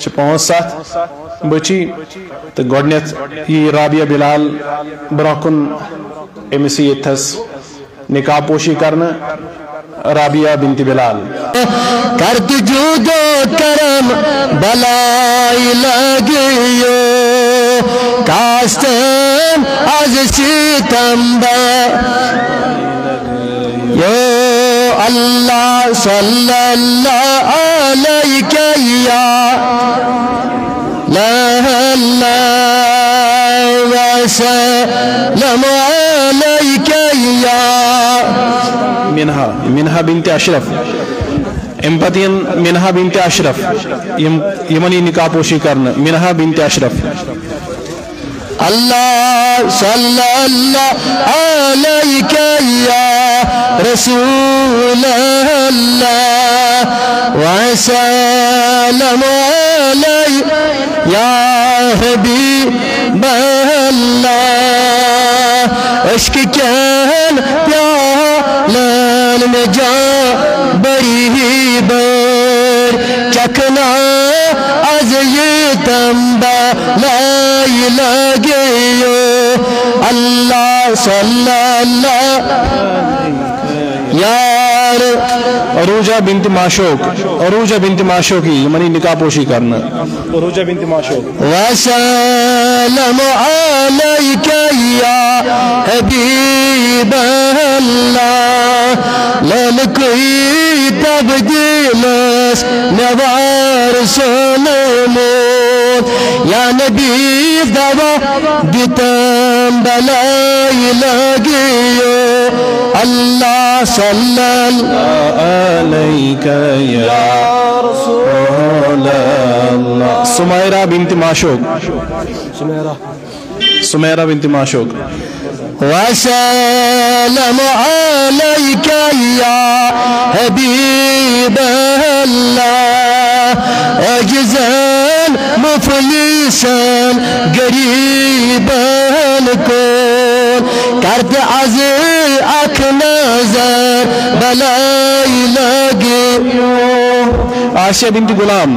5 7 बची तो गडनेथ ये राबिया बिलाल ब्रोकन एमिस यथस निकाह पोशी करना राबिया बिनती बिलाल करत जूदो करम बलाई लगियो कास्तम आज सितंबा यो अल्लाह सल्लल्लाहु अलैहि या ला वसल्लम अलैहि या मिनहा बिनती अशरफ एम्पतियन मिनहा बिनती अशरफ यमनी निकाह पोशी करना मिनहा बिनती अशरफ अल्लाह सल्लल्लाहु अलैहि या रसूल अल्लाह व सल्लम अलैहि या हबीब अल्लाह इश्क कैन प्यालन में जा बड़ी बर चकना आज ये तंबा लाई लगे अल्लाह सल्लल्लाहु यार अरूजा बिनती माशोक ही मनी निकाह पोशी करना अरूजा बिनती माशोक वसल्लम अलैका या हबीब अल्लाह लल कोई तब्दील नवार सोनमो या नबी दवा दितम बलाई लगियो अल्लाह सल्लल्लाहु अलैका या रसूल अल्लाह सुमैरा बिनती माशोक सुमैरा बिनती माशोक वसल्लम अलैका या हबीब अल्लाह अजज़न मुफलिसन गरीबन को करते आज आँख नजर बलाई लगे आसिया बिनती गुलाम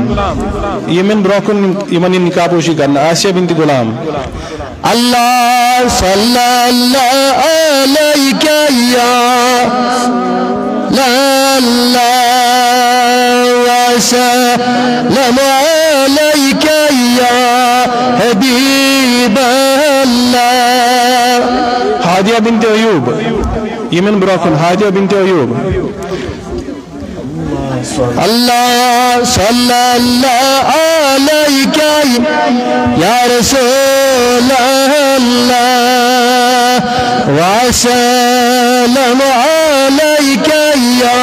यमन ब्रोकन यमनी निकाह पोशी करना आसिया बिनती गुलाम अल्लाह सल्लल्लाहु अलैका या वसल्लम अलैका या हबीब अल्लाह हादिया बिनती अयूब यमन ब्रोकन हादिया बिनती अयूब अल्लाह सल्लल्लाहु अलैका या रसूल अल्लाह वसल्लम अलैका या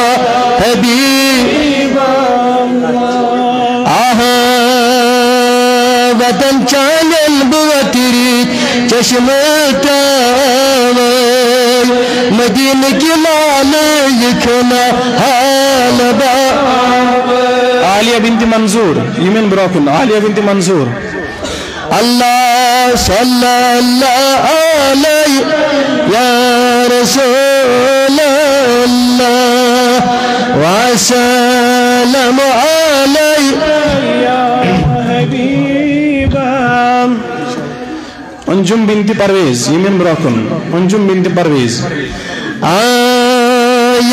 हबीब अल्लाह वतन चानल बुवतरी चश्मता मदीने की लाल लिखना हालबा आलिया बिनती मंजूर यमन ब्रोकन आलिया बिनती मंजूर अल्लाह सल्लल्लाहु अलैहि या रसूल अल्लाह वसल्लम अलैहि या हबीब अंजुम बिनती परवेज यमन ब्रोकन अंजुम बिनती परवेज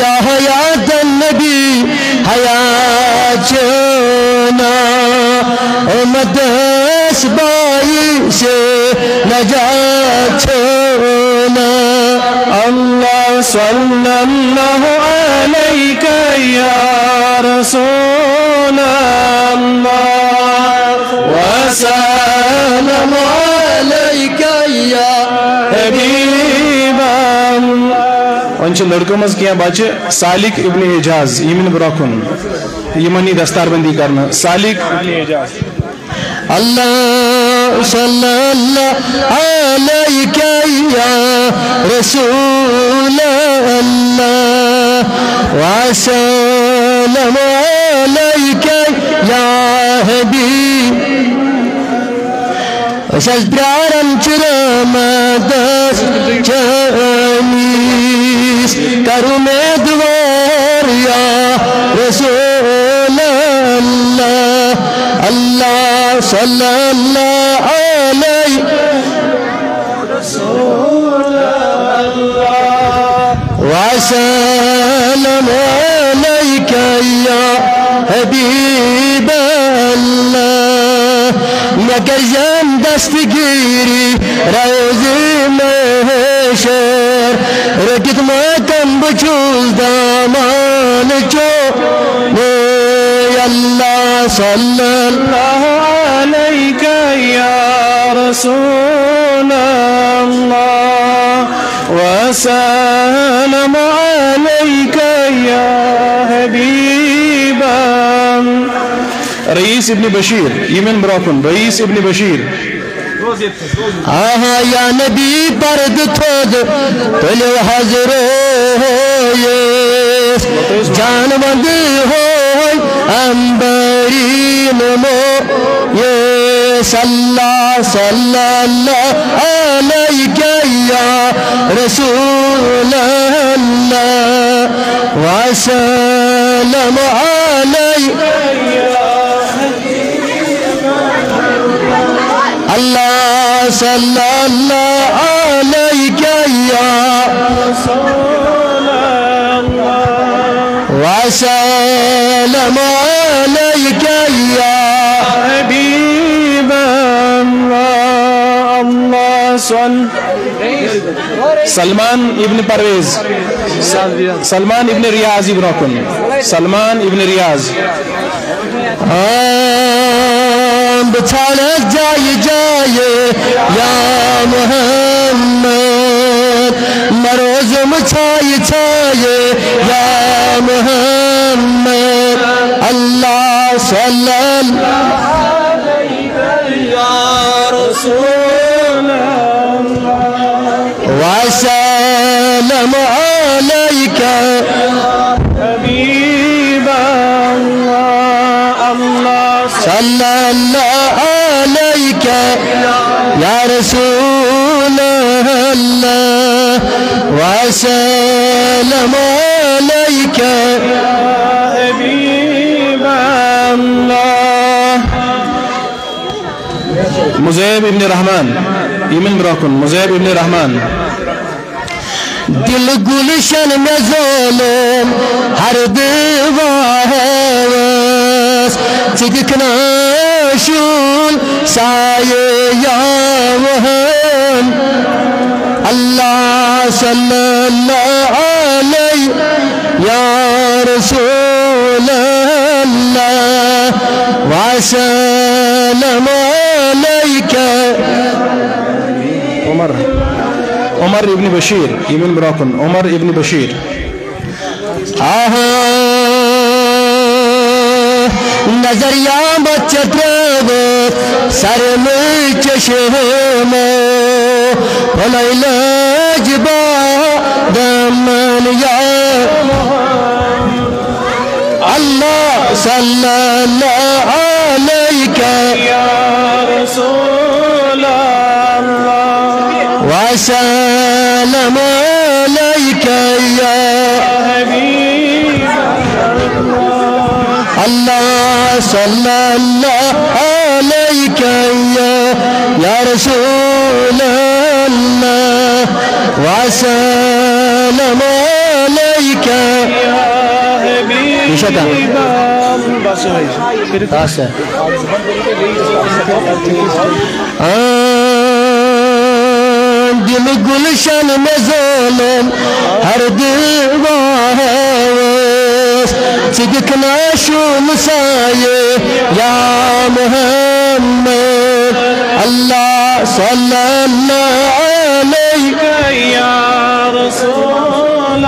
या हयात नबी हयात जोना मदस बाई से नजात छोना अल्लाह सल्लल्लाहु अलैका या रसूल अल्लाह वसल्लम अलैका या हबीब अल्लाह लड़कों मज क्या बच्चे सालिक इब्न एजाज यमन ब्रोकन यमनी दस्तारबंदी करना सालिक इब्न एजाज अल्लाह सल्लल्लाहु अलैका या रसूल अल्लाह वसल्लम अलैका या हबीब अशज प्यारम चिरमदस चनीस करु में द्वार या रसूल अल्लाह अल्लाह sallallahu alayhi wa sallam alayka ya habib Allah. Magar jam dastgiri rawzi mahshar rakit matam bujuz daman cho Allah sallallahu alayka ya rasul Allah wa salam alayka ya habib Rais ibn Bashir, Yemen Brokun, Rais ibn Bashir. Aha ya Nabi pard thod tole hazır yes canvand hoy ambarin mo yes Allah sallallahu alayka ya Rasul Allah wa salam alayka Allah sallallahu alayka ya Rasulullah wa salam alayka ya habib Allah. Allah Salman ibn Parvez, Salman ibn Riyaz Brokun, Salman ibn Riyaz. بتعالى جاي جاي يا محمد مروز متاي تاي يا محمد الله صلى الله عليك يا رسول الله وسلم عليك حبيب الله. الله صلى الله عليك يا رسول الله وسلم عليك يا حبيب الله. Muzayb ibn Rahman, Yemen Brokun, Muzayb ibn Rahman. दिल गुलशन में ज़ोलम हर दीवार चिकना शूल साये या वहन अल्लाह सल्लल्लाहु अलैहि या रसूल अल्लाह व सल्लम अलैका. Omar ibn Bashir, Yemen Brokun, Omar ibn Bashir. नजरिया बचत सर में चश्मो भलैलजबा दमन या अल्लाह सल्लल्लाहु अलैका या रसूल अल्लाह व सल्लम अलैका या हबीब अल्लाह सल्लल्लाहु अलैका या रसूल अल्लाह व सल्लम अलैका या हबीब. दिल गुलशन में ज़ोलम हर दीवार चिकना शूल साये या मोहम्मद अल्लाह सल्लल्लाहु अलैहि या रसूल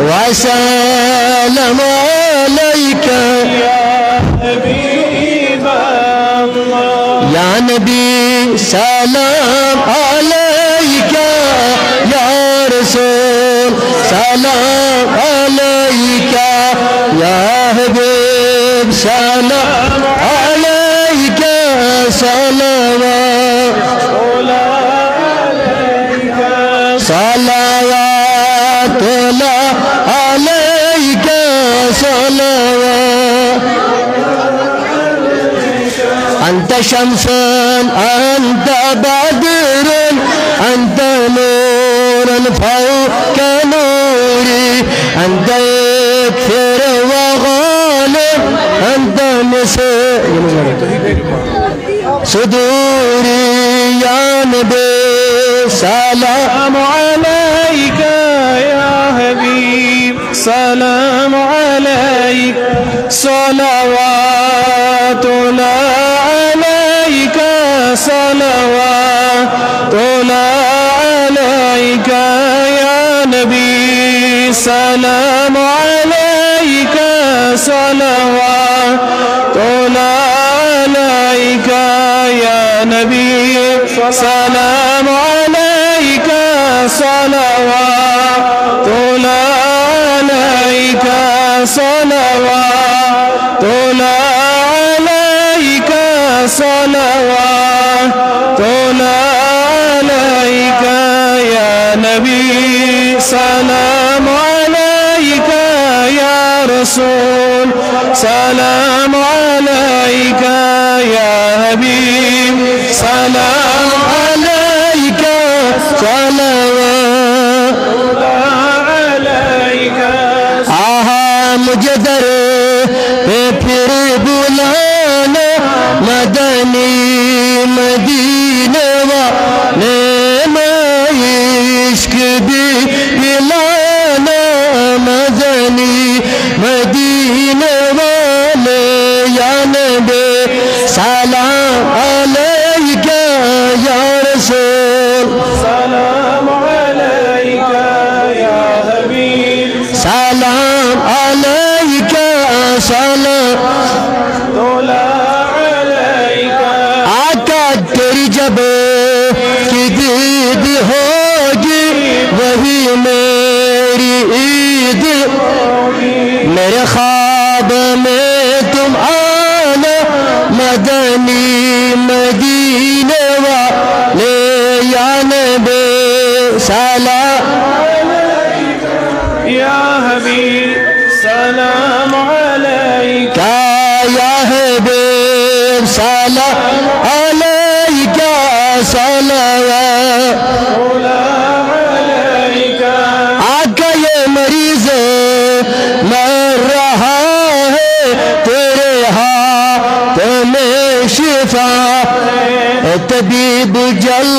व सल्लम अलैका या हबीब अल्लाह. या नबी सलाम अलैका या रसूल सलाम अलैका या हबीब सलाम अलैका सलावत सलावतुल्लाह अलैका सलावत أنت شمس أنت بدر أنت نور فوق نوري أنت يكفر وغالب أنت نسير صدوري يا نبي سلام عليك يا حبيب سلام عليك صلوات الله عليك صلوات الله عليك يا نبي سلام عليك صلوات الله عليك يا نبي سلام عليك صلوات الله عليك صلوات الله عليك صلوات الله عليك يا نبي سلام عليك يا رسول سلام عليك يا حبيب سلام عليك صلوات عليك मुझे दर पे फिर बुलाना मदनी मदीने वाले में इश्क भी पिलाना मदनी मदीने वाले या नबी सलाम अलैका या रसूल सलाम अलैका या हबीब सलाम अलैका सलाम अलैका आका तेरी जब की दीद होगी वही मेरी ईद मेरे ख्वाब में तुम आना मदनी मदीने वाले या नबी सलाम या हबीब सलाम अलैका या हबीब सलाम अलैका सलावत अलैका आका ये मरीज मर रहा है तेरे हाथ में शिफा तबीब जल